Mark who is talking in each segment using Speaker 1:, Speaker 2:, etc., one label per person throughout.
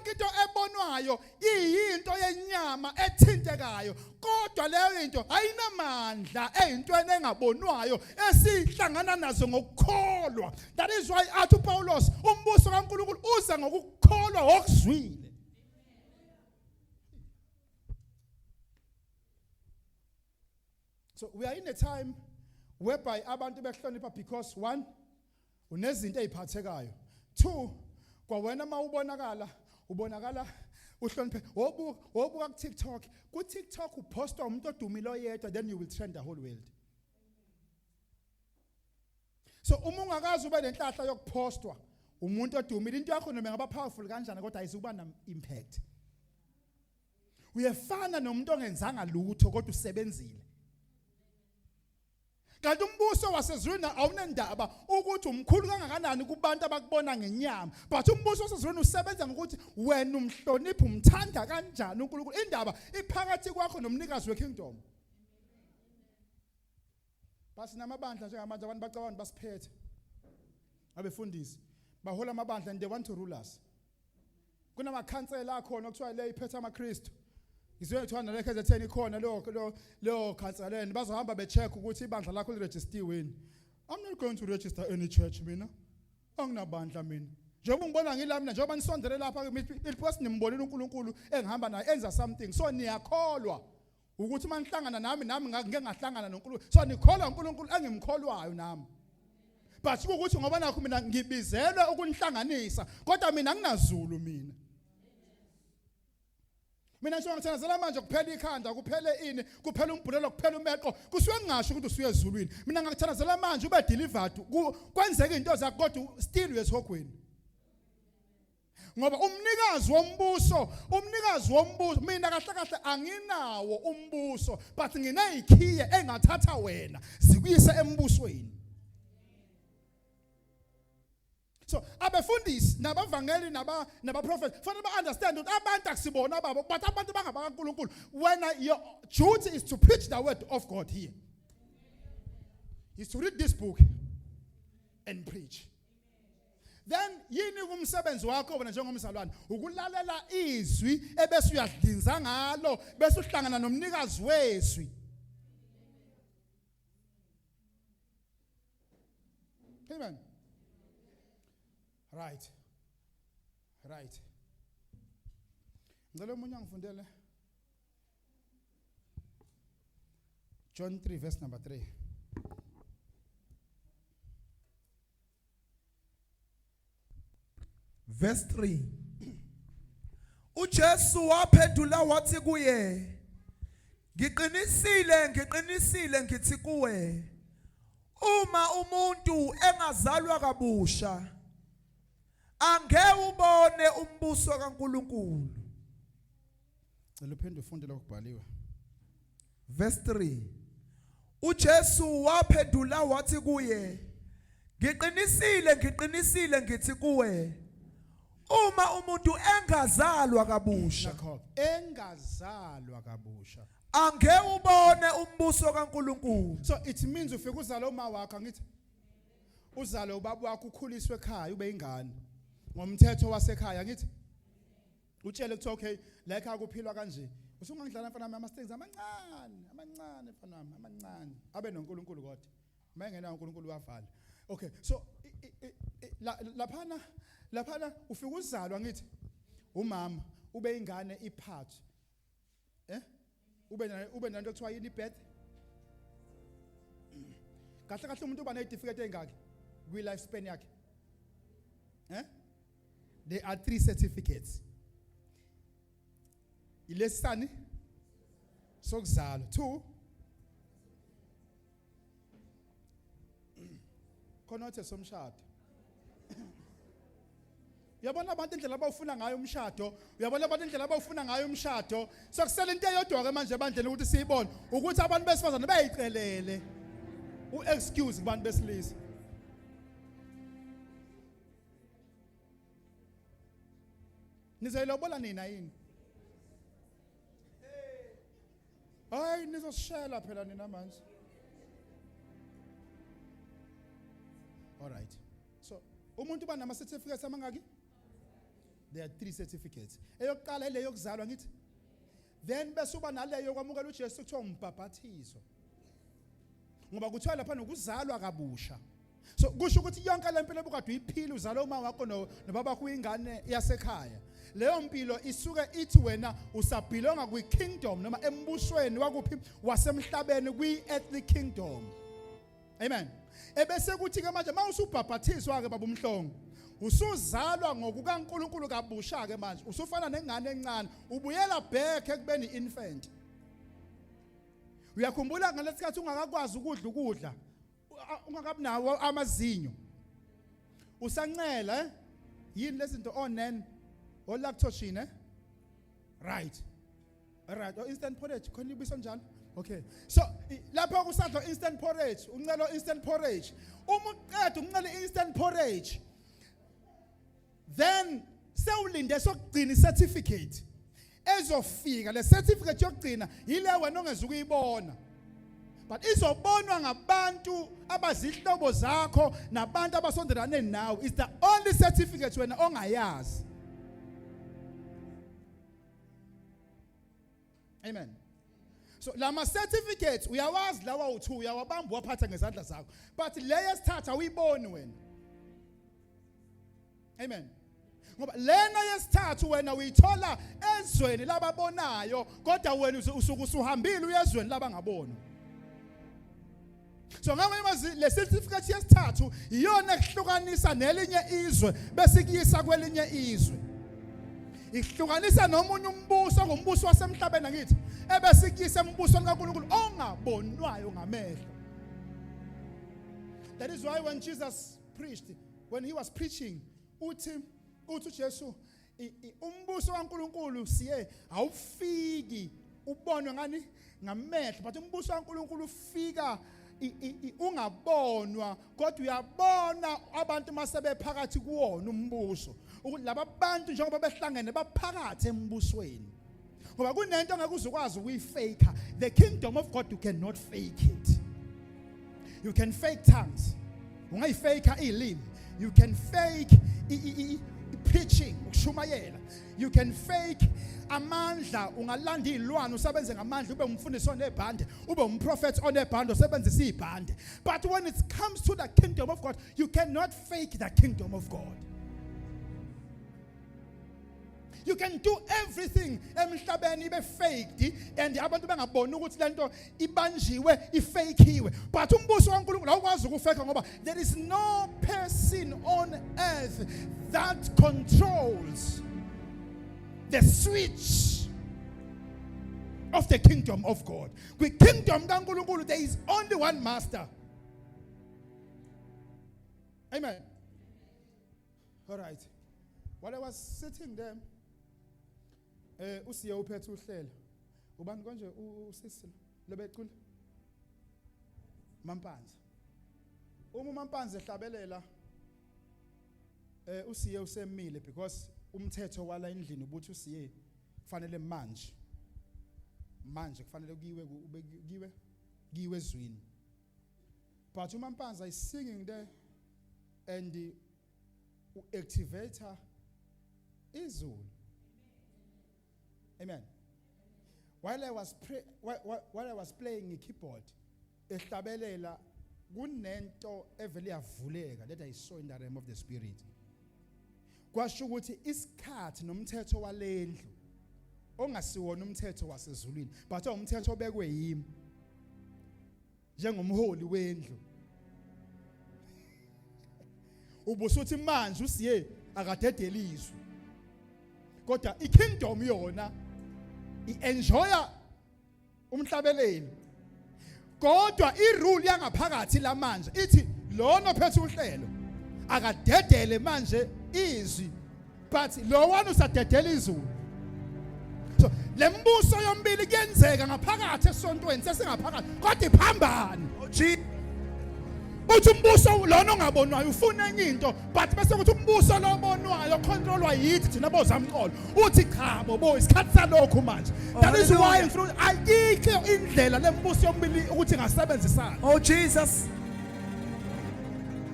Speaker 1: yonke into ebonwayo iyinto yenyama ethintekayo, kodwa leyo into ayinamandla eyintweni engabonwayo esihlangana nazo ngokukholwa. That is why athi uPaulos umbuso kaNkulunkulu uza ngokukholwa okuzwile. So we are in a time whereby abantu behlonipha because one, unezinto eziphathekayo. Two, kwawena mawubonakala uhloniphe. Wobuka ku-TikTok. Ku-TikTok uposta umuntu odumile oyedwa, then you will trend the whole world. So uma ungakazi ube nenhlahla yokupostwa umuntu odumile, into yakho noma ngaba powerful kanjani kodwa ayisukuba na impact. Uyefana nomuntu ongenzanga lutho kodwa usebenzile. Kanti umbuso wasezulwini awunendaba ukuthi umkhulu kangakanani kubantu abakubona ngenyama, but umbuso wasezulwini usebenza ngokuthi wena umhloniphi, umthanda kanjani uNkulunkulu. Indaba iphakathi kwakho nomnikazi wekingdom. Basi namabandla njengamanje abantu bacabanga basiphethe. Abefundisi bahola amabandla and they want to rule us. Kunamakhansela akhona okuthiwa le iphethe amaKristu. Izwethwana lekhe zetheni khona lo khanseleni bazohamba becheck ukuthi ibandla lakho liregistiwe yini. I'm not going to register any church mina. Anginabandla mina. Njengoba ngibona ngilami njengoba nisondele lapha iliphosi nimbonile uNkulunkulu engihamba naye enza something. So niyakholwa ukuthi manihlangana nami ngeke ngahlangana noNkulunkulu. So nikholwa uNkulunkulu engimkholwayo nami. But ukuthi ngoba nakho mina ngibizelwe ukunihlanganisa kodwa mina nginazulu mina. Mina ngisho ngithandazela manje kuphela ikhanda, kuphele ini, kuphela umbhulelo, kuphela umeqo, kusuke ngisho ukuthi usuye ezulwini. Mina ngakuthandazela manje ube delivered, kwenzeka into zakho kodwa still uyesihogweni. Ngoba umnikazi wombuso, mina kahle kahle anginawo umbuso, but nginezikhiye engathatha wena zikuyise embusweni. So abefundisi nabavangeli nabaprofeti fanele ba-understand ukuthi abantu akusibona babo, but abantu bangabakaNkulunkulu. When your duty is to preach the word of God here, is to read this book and preach. Then yini kumsebenzi wakho wena njengomzalwane? Ukulalela izwi ebese uyadlinza ngalo bese uhlangana nomnikazi wezwi. Amen. Right. Ngicela umunye angifundele John 3 verse number 3.
Speaker 2: Verse 3. uJesu waphendula wathi kuye, ngiqinisile ngithi kuwe, uma umuntu engazalwa kabusha angeke ubone umbuso kaNkulunkulu.
Speaker 1: Ngicela uphinde ufunde lokubhaliwe.
Speaker 2: Verse 3. uJesu waphendula wathi kuye, ngiqinisile ngithi kuwe, uma umuntu engazalwa kabusha angeke ubone umbuso kaNkulunkulu.
Speaker 1: So it means ufika uzalo uma wakho ngithi uzalo ubaba wakho ukhuliswe ekhaya ube ingane ngomthetho wasekhaya ngithi utshele ukuthi okay la ekhaya kuphilwa kanje, usungangidlala mfana nami ama-stings amancane mfana nami amancane abe noNkulunkulu kodwa mayengena uNkulunkulu wavala. Okay, so laphana ufika uzalwa ngithi umama ube ingane iphathwe ube nanto ekuthiwa yini ibirth. Kahle umuntu uba ne-certificate engaki kwi-life span yakhe. There are 3 certificates. Ilesisani sokuzalwa. 2 konothe somshado. Uyabona abantu indlela abawufuna ngayo umshado, sokusela into eyodwa ke manje ebandleni ukuthi siyibone ukuthi abantu besifazane bayicelele u-excuse kubantu besilisa. Nizoyilobola nina yini? Hayi nizosishela phela nina manje. All right. So umuntu uba nama certificates amangaki? There are 3 certificates. Eyokuqala ile yokuzalwa ngithi. Then bese uba naleyo kwamukela uJesu kuthiwa umbhaphathizo. Ngoba kuthiwa lapha nokuzalwa kabusha. So kusho ukuthi yonke lempilo ebukade uyiphila uzalo uma wakho nobaba kuyingane yasekhaya. Leyo mpilo isuke ithi wena usabhilonga kwi-kingdom noma embusweni wakuphi wasemhlabeni kwi-earthly kingdom. Amen. Ebese kuthi ke manje mawusubhaphathizwa ke baba umhlongo usuzalwa ngokukaNkulunkulu kabusha ke manje usufana nengane encane ubuyela back ekubeni infant. Uyakhumbula ngalesikhathi ungakakwazi ukudla ungakabi nawo amazinyo usancela yini lezinto onen olactose right instant porridge khona ibisa njalo okay so lapha kusadla instant porridge uncela instant porridge uma uqeda uncela instant porridge then sewulinde sokugcina certificate ezofika le certificate yokugcina yile wena ongeza ukuyibona but izobonwa ngabantu abazihlobo zakho nabantu abasondelane nawe is the only certificate wena ongayazi. Amen. So lama certificates uyawazi lawa u2 uyawabamba waphatha ngezandla zakho but leyo sithatha uyiboni wena. Amen. Ngoba lena yesithathu wena uyithola ezweni lababonayo kodwa wena usuke usuhambile uyezweni labangabona. So ngamanye amazwi le certificate yesithathu iyona ehlukanisa nelinye izwe bese kuyisa kwelinye izwe. Ihlukanisa nomunye umbuso ngombuso wasemhlabeni ngithi ebese kuyisa embusweni kaNkulunkulu ongabonwayo ngamehlo. That is why when Jesus preached, when he was preaching uthi Jesu umbuso kaNkulunkulu siye awufiki ubonwe ngani ngamehlo but umbuso kaNkulunkulu ufika ungabonwa kodwa uyabona abantu masebe phakathi kuwona umbuso ukuthi laba bantu njengoba behlangene baphakathi embusweni ngoba kunento engeke uzukwazi ukuyifake. The kingdom of God you cannot fake it. You can fake tongues ungayifake ilimi, you can fake preaching ukushumayela, you can fake amandla ungalanda izilwane usebenze ngamandla ube umfundisi onebhande ube umprofeti onebhande usebenzisa izibhande. But when it comes to the kingdom of God you cannot fake the kingdom of God. You can do everything emhlabeni ibe faked and abantu bengaboni ukuthi lento ibanjiwe ifakiwe but umbuso kaNkulunkulu awukwazi ukufake ngoba there is no person on earth that controls the switch of the kingdom of God. With kingdom kaNkulunkulu there is only one master. Amen. All right. While I was sitting there usiye uphethe uhlelo ubani konje usisi lebequle Mampanzi uma Mampanzi ehlabelela usiye usemile because umthetho wala endlini ubuthi usiye kufanele manje kufanele kiwe ezwini but uMampanzi is singing there and the activator izulu. Amen. While I was playing a keyboard, ehlabelela kunento evele yavuleka that I saw in the realm of the spirit. Kwasho ukuthi isikhathi nomthetho walendlu ongasiwona umthetho wasezulwini but umthetho obekwe yimi njengomholi wendlu. Ubusuthi manje usiye akadedela izwi. Kodwa ikingdom yona ienjoya umhlabeleli kodwa irule yangaphakathi lamanje ithi lona ophethe uhlelo akadedele manje izwi but lo wona usadedela izulu. So lembuso yombili kuyenzeka ngaphakathi esontweni sesingaphakathi kodwa iphambane uthi umbuso lona ongabonwayo ufuna enye into but bese kuthi umbuso lo obonwayo controlwa yithi thina bozamqolo uthi cha bobo isikhathi salokho manje. That is why ayikho indlela lembuso yombili ukuthi ngasebenzisana.
Speaker 2: Oh Jesus.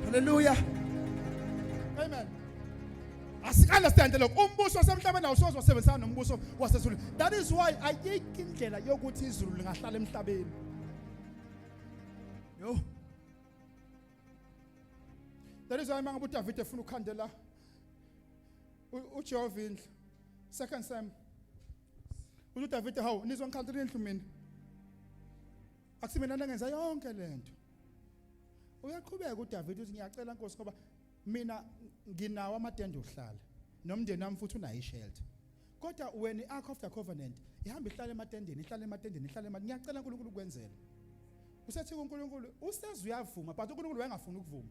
Speaker 2: Hallelujah.
Speaker 1: Amen. Asi-understand lokho umbuso wasemhlabeni awusoze wasebenzisana nombuso wasezulu. That is why ayikho indlela yokuthi izulu lingahlala emhlabeni. Yo. That is why manje uDavid efuna ukukhandela uJehova indlu. 2 Sam. uDavid hawu nizwa ngikhandela indlu mina. Akusimina nengenza yonke lento. Uyaqhubeka uDavid uthi ngiyacela Nkosi ngoba mina nginawo amadende okuhlala nomndeni wami futhi unayo ishelter. Kodwa when iArk of the Covenant ihamba ihlala ematendeni, ngiyacela uNkulunkulu ukwenzela. Usethi uNkulunkulu useze uyavuma but uNkulunkulu wayengafuni ukuvuma.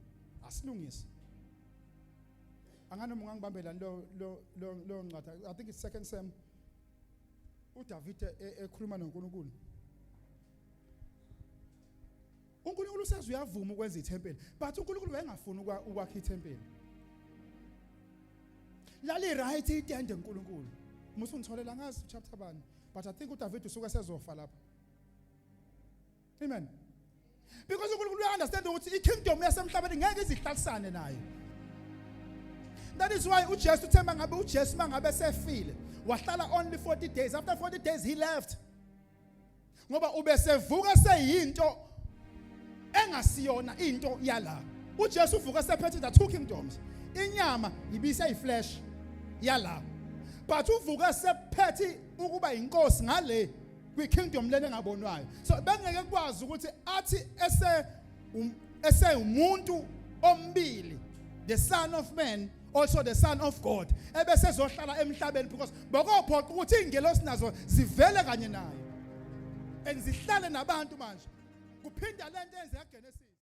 Speaker 1: Asilungise. Angane ngangibambela lo ncwadi. I think it's 2 Sam. uDavid ekhuluma noNkulunkulu. uNkulunkulu useze uyavuma ukwenza ithempeli but uNkulunkulu wayengafuni ukwakha ithempeli. Lali right itende uNkulunkulu. Musu ngitholela ngazi chapter bani but I think uDavid usuka sezofa lapha. Amen. Because uNkulunkulu uyaunderstand ukuthi ikingdom yasemhlabeni ngeke izihlalisane nayo. That is why uJesu uthemba ngabe uJesu mangabe sefile wahlala only 40 days. After 40 days he left. Ngoba ubesevuka seyinto engasiyona into yala. uJesu uvuka sephethe the two kingdoms. Inyama ibise iflesh yala. But uvuka sephethe ukuba inkosi ngale kwi-kingdom lena engabonwayo. So bengeke kwazi ukuthi athi ese umuntu ombili, the son of man also the son of God, ebese ezohlala emhlabeni because bokophoqa ukuthi ingelosi nazo zivele kanye naye and zihlale nabantu manje. Kuphinda lento enze eGenesis